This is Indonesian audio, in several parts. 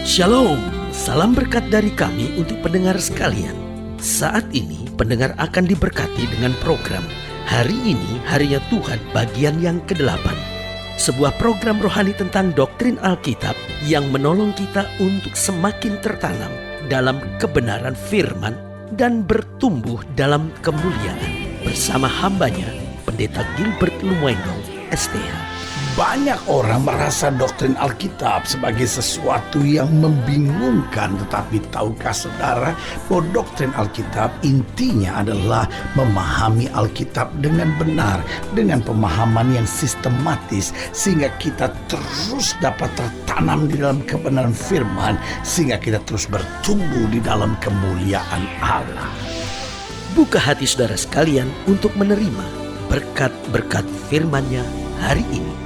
Shalom, salam berkat dari kami untuk pendengar sekalian. Saat ini pendengar akan diberkati dengan program Hari Ini Harinya Tuhan bagian yang ke-8. Sebuah program rohani tentang doktrin Alkitab yang menolong kita untuk semakin tertanam dalam kebenaran firman dan bertumbuh dalam kemuliaan. Bersama hambanya, Pendeta Gilbert Lumwendo, STH. Banyak orang merasa doktrin Alkitab sebagai sesuatu yang membingungkan. Tetapi tahukah saudara bahwa doktrin Alkitab intinya adalah memahami Alkitab dengan benar, dengan pemahaman yang sistematis, sehingga kita terus dapat tertanam di dalam kebenaran firman, sehingga kita terus bertumbuh di dalam kemuliaan Allah. Buka hati saudara sekalian untuk menerima berkat-berkat firman-Nya hari ini.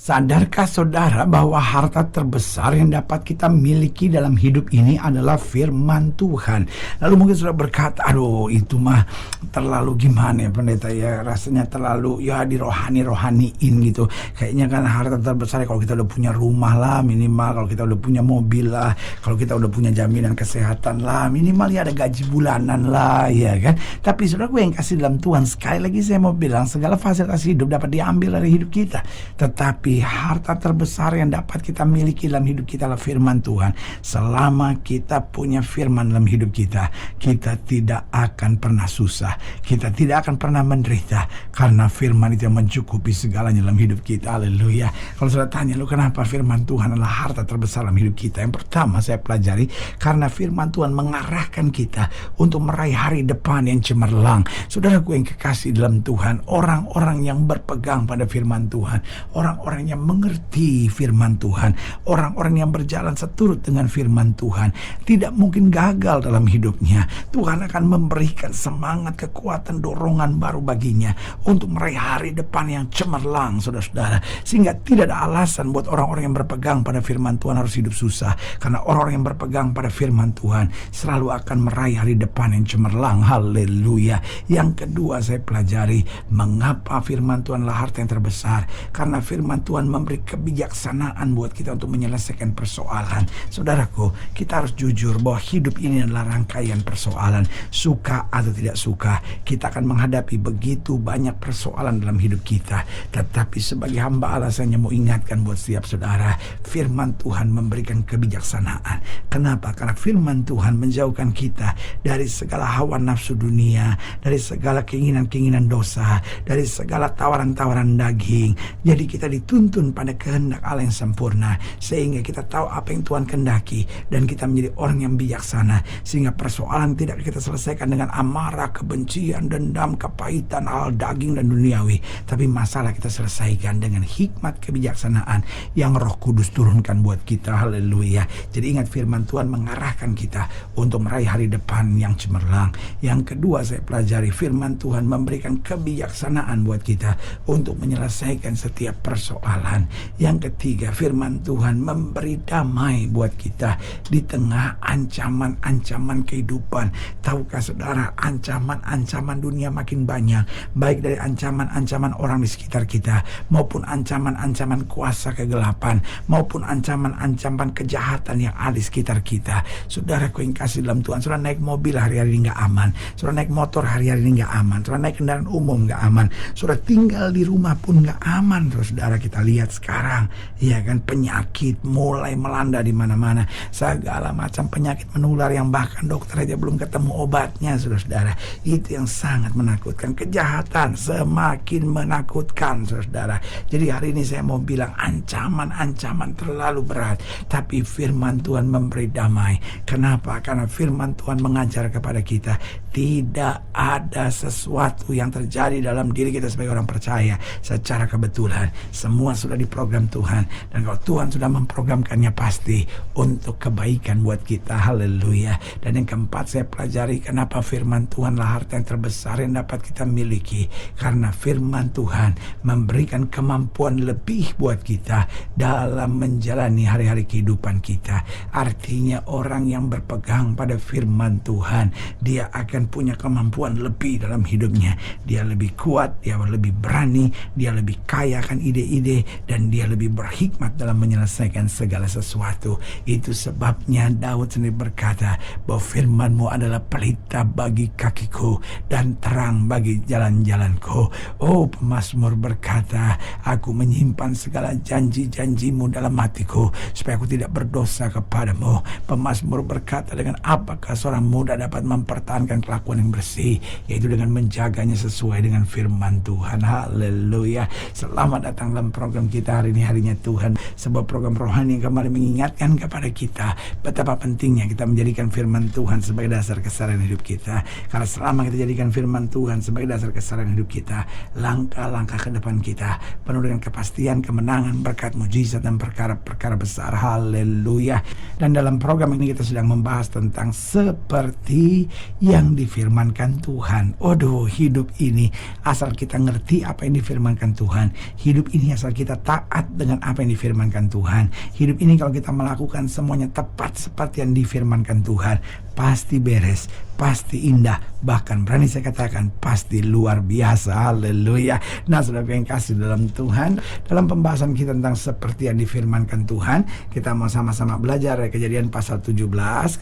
Sadarkah saudara bahwa harta terbesar yang dapat kita miliki dalam hidup ini adalah firman Tuhan? Lalu mungkin saudara berkata, aduh itu mah terlalu gimana ya pendeta ya, rasanya terlalu ya dirohani-rohaniin gitu. Kayaknya kan harta terbesar kalau kita udah punya rumah lah minimal, kalau kita udah punya mobil lah, kalau kita udah punya jaminan kesehatan lah minimal ya ada gaji bulanan lah ya kan. Tapi saudara gue yang kasih dalam Tuhan, sekali lagi saya mau bilang segala fasilitas hidup dapat diambil dari hidup kita, tetapi harta terbesar yang dapat kita miliki dalam hidup kita adalah firman Tuhan. Selama kita punya firman dalam hidup kita, kita tidak akan pernah susah, kita tidak akan pernah menderita, karena firman itu yang mencukupi segalanya dalam hidup kita. Haleluya. Kalau saudara tanya, lu kenapa firman Tuhan adalah harta terbesar dalam hidup kita? Yang pertama saya pelajari, karena firman Tuhan mengarahkan kita untuk meraih hari depan yang cemerlang. Saudaraku yang kekasih dalam Tuhan, orang-orang yang berpegang pada firman Tuhan, orang-orang yang mengerti firman Tuhan, orang-orang yang berjalan seturut dengan firman Tuhan, tidak mungkin gagal dalam hidupnya. Tuhan akan memberikan semangat, kekuatan, dorongan baru baginya untuk meraih hari depan yang cemerlang, saudara-saudara. Sehingga tidak ada alasan buat orang-orang yang berpegang pada firman Tuhan harus hidup susah, karena orang-orang yang berpegang pada firman Tuhan selalu akan meraih hari depan yang cemerlang. Haleluya. Yang kedua saya pelajari, mengapa firman Tuhan adalah harta yang terbesar? Karena firman Tuhan memberi kebijaksanaan buat kita untuk menyelesaikan persoalan. Saudaraku, kita harus jujur bahwa hidup ini adalah rangkaian persoalan. Suka atau tidak suka, kita akan menghadapi begitu banyak persoalan dalam hidup kita. Tetapi sebagai hamba Allah, saya mau ingatkan buat setiap saudara, firman Tuhan memberikan kebijaksanaan. Kenapa? Karena firman Tuhan menjauhkan kita dari segala hawa nafsu dunia, dari segala keinginan-keinginan dosa, dari segala tawaran-tawaran daging. Jadi kita dituntun pada kehendak Allah yang sempurna, sehingga kita tahu apa yang Tuhan kehendaki, dan kita menjadi orang yang bijaksana, sehingga persoalan tidak kita selesaikan dengan amarah, kebencian, dendam, kepahitan, hal daging dan duniawi, tapi masalah kita selesaikan dengan hikmat kebijaksanaan yang Roh Kudus turunkan buat kita. Haleluya. Jadi ingat, firman Tuhan mengarahkan kita untuk meraih hari depan yang cemerlang. Yang kedua saya pelajari, firman Tuhan memberikan kebijaksanaan buat kita untuk menyelesaikan setiap persoalan. Yang ketiga, firman Tuhan memberi damai buat kita di tengah ancaman-ancaman kehidupan. Tahukah saudara, ancaman-ancaman dunia makin banyak, baik dari ancaman-ancaman orang di sekitar kita, maupun ancaman-ancaman kuasa kegelapan, maupun ancaman-ancaman kejahatan yang ada di sekitar kita. Saudaraku yang kasih dalam Tuhan, saudara naik mobil hari-hari ini gak aman, saudara naik motor hari-hari ini gak aman, saudara naik kendaraan umum gak aman, saudara tinggal di rumah pun gak aman. Terus saudara, kita lihat sekarang, ya kan, penyakit mulai melanda di mana-mana, segala macam penyakit menular yang bahkan dokter aja belum ketemu obatnya, saudara-saudara. Itu yang sangat menakutkan. Kejahatan semakin menakutkan, saudara. Jadi hari ini saya mau bilang, ancaman-ancaman terlalu berat, tapi firman Tuhan memberi damai. Kenapa? Karena firman Tuhan mengajar kepada kita, tidak ada sesuatu yang terjadi dalam diri kita sebagai orang percaya secara kebetulan. Semua sudah diprogram Tuhan, dan kalau Tuhan sudah memprogramkannya pasti untuk kebaikan buat kita. Haleluya. Dan yang keempat saya pelajari, kenapa firman Tuhanlah harta yang terbesar yang dapat kita miliki. Karena firman Tuhan memberikan kemampuan lebih buat kita dalam menjalani hari-hari kehidupan kita. Artinya orang yang berpegang pada firman Tuhan, dia akan punya kemampuan lebih dalam hidupnya. Dia lebih kuat, dia lebih berani, dia lebih kaya akan ide-ide, pandai dan dia lebih berhikmat dalam menyelesaikan segala sesuatu. Itu sebabnya Daud sendiri berkata bahwa firman-Mu adalah pelita bagi kakiku dan terang bagi jalan-jalanku. Oh, pemazmur berkata, aku menyimpan segala janji-janji-Mu dalam hatiku supaya aku tidak berdosa kepadamu. Pemazmur berkata, dengan apakah seorang muda dapat mempertahankan kelakuan yang bersih, yaitu dengan menjaganya sesuai dengan firman Tuhan. Haleluya. Selamat datang dalam program kita hari ini, harinya Tuhan, sebuah program rohani yang kembali mengingatkan kepada kita betapa pentingnya kita menjadikan firman Tuhan sebagai dasar keseharian hidup kita. Karena selama kita jadikan firman Tuhan sebagai dasar keseharian hidup kita, langkah-langkah ke depan kita penuh dengan kepastian, kemenangan, berkat, mujizat, dan perkara-perkara besar. Haleluya. Dan dalam program ini kita sedang membahas tentang seperti yang difirmankan Tuhan. Waduh, hidup ini asal kita ngerti apa yang difirmankan Tuhan. Hidup ini asal kita taat dengan apa yang difirmankan Tuhan. Hidup ini kalau kita melakukan semuanya tepat seperti yang difirmankan Tuhan, pasti beres, pasti indah, bahkan berani saya katakan pasti luar biasa. Haleluya. Nah, saudara yang kasih dalam Tuhan, dalam pembahasan kita tentang seperti yang difirmankan Tuhan, kita mau sama-sama belajar dari Kejadian pasal 17,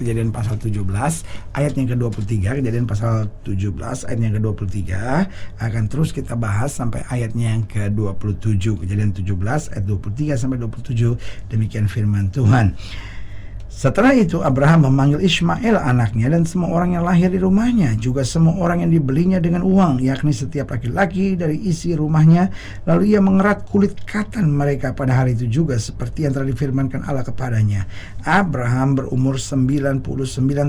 Kejadian pasal 17 ayat yang ke-23, Kejadian pasal 17 ayat yang ke-23, akan terus kita bahas sampai ayatnya yang ke-27. Kejadian 17 ayat 23 sampai 27, demikian firman Tuhan. Setelah itu Abraham memanggil Ismail anaknya dan semua orang yang lahir di rumahnya, juga semua orang yang dibelinya dengan uang, yakni setiap laki-laki dari isi rumahnya. Lalu ia mengerat kulit katan mereka pada hari itu juga seperti yang telah difirmankan Allah kepadanya. Abraham berumur 99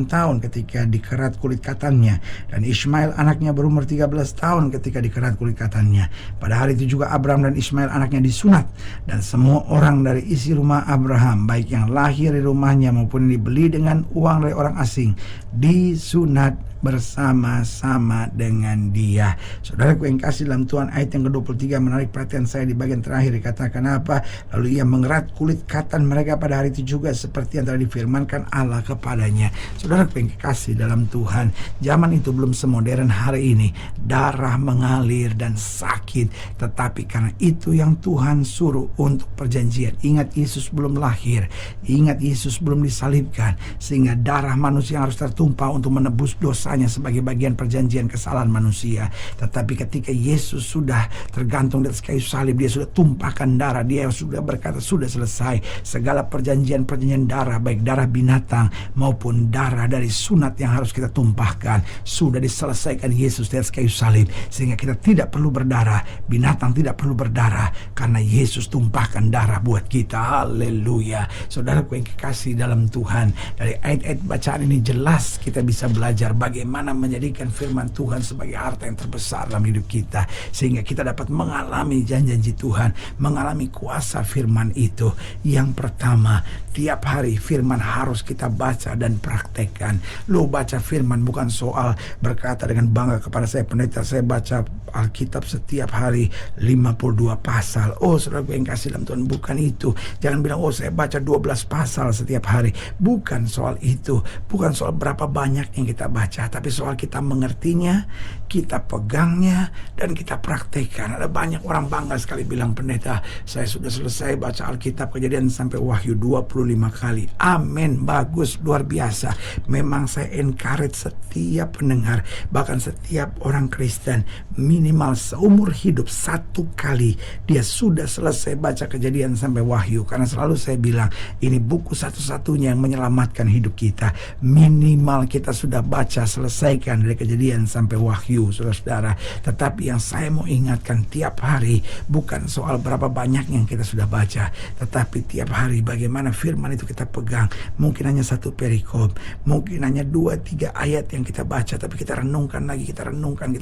tahun ketika dikerat kulit katannya, dan Ismail anaknya berumur 13 tahun ketika dikerat kulit katannya. Pada hari itu juga Abraham dan Ismail anaknya disunat, dan semua orang dari isi rumah Abraham, baik yang lahir di rumahnya maupun dibeli dengan uang dari orang asing, disunat bersama-sama dengan dia. Saudaraku yang kasih dalam Tuhan, ayat yang ke-23 menarik perhatian saya di bagian terakhir. Dikatakan apa? Lalu ia mengerat kulit katan mereka pada hari itu juga seperti yang telah difirmankan Allah kepadanya. Saudaraku yang kasih dalam Tuhan, zaman itu belum semodern hari ini, darah mengalir dan sakit, tetapi karena itu yang Tuhan suruh untuk perjanjian. Ingat, Yesus belum lahir, ingat Yesus belum disalibkan, sehingga darah manusia harus tertumpah untuk menebus dosa sebagai bagian perjanjian kesalahan manusia. Tetapi ketika Yesus sudah tergantung di atas kayu salib, dia sudah tumpahkan darah, dia sudah berkata sudah selesai. Segala perjanjian darah, baik darah binatang maupun darah dari sunat yang harus kita tumpahkan, sudah diselesaikan Yesus di atas kayu salib, sehingga kita tidak perlu berdarah, binatang tidak perlu berdarah, karena Yesus tumpahkan darah buat kita. Haleluya. Saudaraku yang kekasih dalam Tuhan, dari ayat-ayat bacaan ini jelas kita bisa belajar bagaimana menjadikan firman Tuhan sebagai harta yang terbesar dalam hidup kita, sehingga kita dapat mengalami janji-janji Tuhan, mengalami kuasa firman itu. Yang pertama, tiap hari firman harus kita baca dan praktekkan. Lo baca firman bukan soal berkata dengan bangga kepada saya, pendeta, saya baca Alkitab setiap hari 52 pasal. Oh, saudara yang kasih dalam Tuhan, bukan itu. Jangan bilang, oh saya baca 12 pasal setiap hari. Bukan soal itu, bukan soal berapa banyak yang kita baca, tapi soal kita mengertinya, kita pegangnya, dan kita praktekkan. Ada banyak orang bangga sekali bilang, pendeta, saya sudah selesai baca Alkitab Kejadian sampai Wahyu 25 kali. Amin, bagus, luar biasa. Memang saya encourage setiap pendengar, bahkan setiap orang Kristen, minimal seumur hidup satu kali dia sudah selesai baca Kejadian sampai Wahyu. Karena selalu saya bilang, ini buku satu-satunya yang menyelamatkan hidup kita. Minimal kita sudah baca, selesaikan dari Kejadian sampai Wahyu, saudara-saudara. Tetapi yang saya mau ingatkan tiap hari, bukan soal berapa banyak yang kita sudah baca, tetapi tiap hari bagaimana firman itu kita pegang. Mungkin hanya satu perikop, mungkin hanya 2-3 ayat yang kita baca, tapi kita renungkan lagi, kita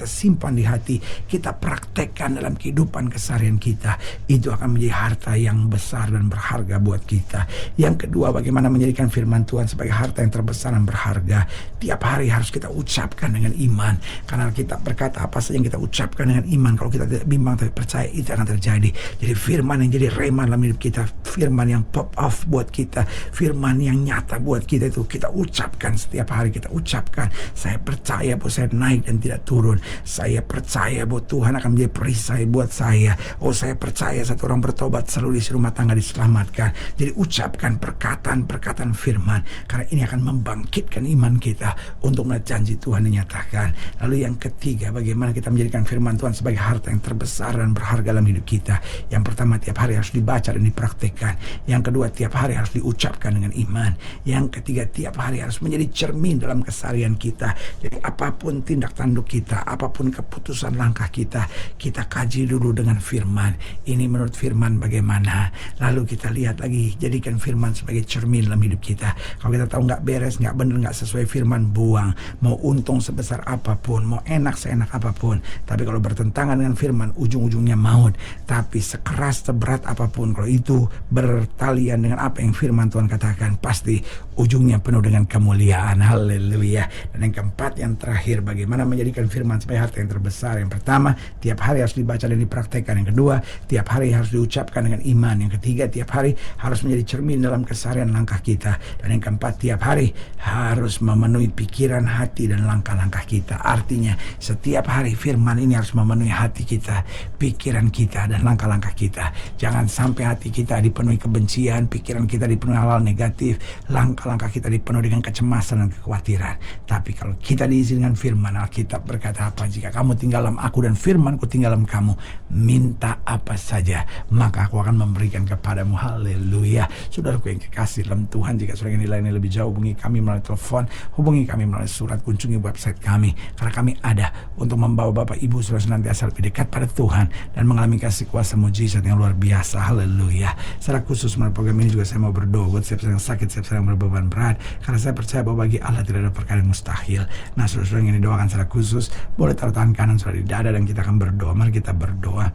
simpan di hati, kita praktekkan dalam kehidupan keseharian kita. Itu akan menjadi harta yang besar dan berharga buat kita. Yang kedua, bagaimana menjadikan firman Tuhan sebagai harta yang terbesar dan berharga. Tiap hari harus kita ucapkan dengan iman, karena kita berkata apa saja yang kita ucapkan dengan iman. Kalau kita tidak bimbang tapi percaya, itu akan terjadi. Jadi firman yang jadi rema dalam hidup kita, firman yang pop off buat kita, firman yang nyata buat kita, itu kita ucapkan setiap hari. Kita ucapkan, saya percaya bahwa saya naik dan tidak turun. Saya percaya bahwa Tuhan akan menjadi perisai buat saya. Oh, saya percaya satu orang bertobat, selalu di rumah tangga diselamatkan. Jadi ucapkan perkataan firman, karena ini akan membangkitkan iman kita untuk melihat janji Tuhan dinyatakan. Lalu yang ketiga, bagaimana kita menjadikan firman Tuhan sebagai harta yang terbesar dan berharga dalam hidup kita. Yang pertama, tiap hari harus dibaca dan dipraktikkan. Yang kedua, tiap hari harus diucapkan dengan iman. Yang ketiga, tiap hari harus menjadi cermin dalam keseharian kita. Jadi apapun tindak tanduk kita, apapun keputusan langkah kita, kita kaji dulu dengan firman. Ini menurut firman bagaimana? Lalu kita lihat lagi, jadikan firman sebagai cermin dalam hidup kita. Kalau kita tahu nggak beres, nggak benar, nggak sesuai firman, buang. Mau untung sebesar apapun, mau enak seenak apapun, tapi kalau bertentangan dengan firman, ujung-ujungnya maut. Tapi sekeras seberat apapun, kalau itu bertalian dengan apa yang firman Tuhan katakan, pasti ujungnya penuh dengan kemuliaan. Haleluya. Dan yang keempat, yang terakhir, bagaimana menjadikan firman sebagai harta yang terbesar. Yang pertama, tiap hari harus dibaca dan dipraktekkan. Yang kedua, tiap hari harus diucapkan dengan iman. Yang ketiga, tiap hari harus menjadi cermin dalam keseharian langkah kita. Dan yang keempat, tiap hari harus memenuhi pikiran, hati, dan langkah-langkah kita. Artinya, setiap hari firman ini harus memenuhi hati kita, pikiran kita, dan langkah-langkah kita. Jangan sampai hati kita dipenuhi kebencian, pikiran kita dipenuhi hal-hal negatif, langkah-langkah kita dipenuhi dengan kecemasan dan kekhawatiran. Tapi kalau kita diisi dengan firman, Alkitab berkata apa? Jika kamu tinggal dalam aku dan firmanku tinggal dalam kamu, minta apa saja, maka aku akan memberikan kepadamu. Haleluya. Saudaraku yang kekasih dalam Tuhan, jika saudara ingin dilayani lebih jauh, hubungi kami melalui telepon, hubungi kami melalui surat, kunjungi website kami, karena kami ada untuk membawa Bapak Ibu saudara senantiasa lebih dekat pada Tuhan dan mengalami kasih kuasa mujizat yang luar biasa. Haleluya. Secara khusus melalui program ini juga saya mau berdoa buat siapa yang sakit, siapa yang berbeban berat, karena saya percaya bahwa bagi Allah tidak ada perkara yang mustahil. Nah, saudara-saudara yang ingin didoakan secara khusus, boleh taruh tangan kanan saudara di dada dan kita akan berdoa. Mari kita berdoa.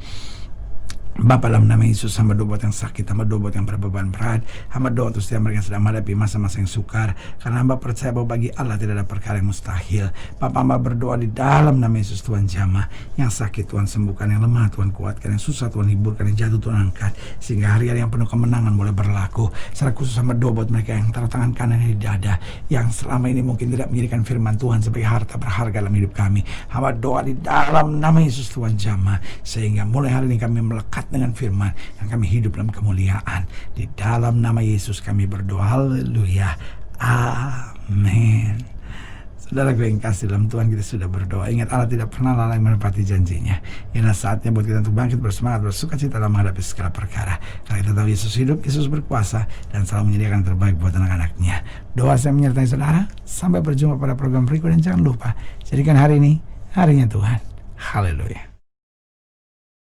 Bapa, dalam nama Yesus, hamba doa buat yang sakit, hamba doa buat yang berbeban berat, hamba doa untuk setiap mereka yang sedang menghadapi masa-masa yang sukar, karena hamba percaya bahwa bagi Allah tidak ada perkara yang mustahil. Bapa, hamba berdoa di dalam nama Yesus, Tuhan jamah yang sakit, Tuhan sembuhkan, yang lemah Tuhan kuatkan, yang susah Tuhan hiburkan, yang jatuh Tuhan angkat, sehingga hari-hari yang penuh kemenangan boleh berlaku. Secara khusus hamba doa buat mereka yang taruh tangan kanannya di dada, yang selama ini mungkin tidak menjadikan firman Tuhan sebagai harta berharga dalam hidup kami. Hamba doa di dalam nama Yesus, Tuhan jamah, sehingga mulai hari ini kami melekat dengan firman, yang kami hidup dalam kemuliaan. Di dalam nama Yesus kami berdoa. Haleluya. Amin. Saudara gue yang kasih dalam Tuhan, kita sudah berdoa. Ingat, Allah tidak pernah lalai menepati janjinya. Inilah saatnya buat kita untuk bangkit bersemangat, bersukacita dalam menghadapi segala perkara. Karena kita tahu Yesus hidup, Yesus berkuasa, dan selalu menyediakan yang terbaik buat anak-anaknya. Doa saya menyertai saudara. Sampai berjumpa pada program berikut, dan jangan lupa, jadikan hari ini harinya Tuhan. Haleluya.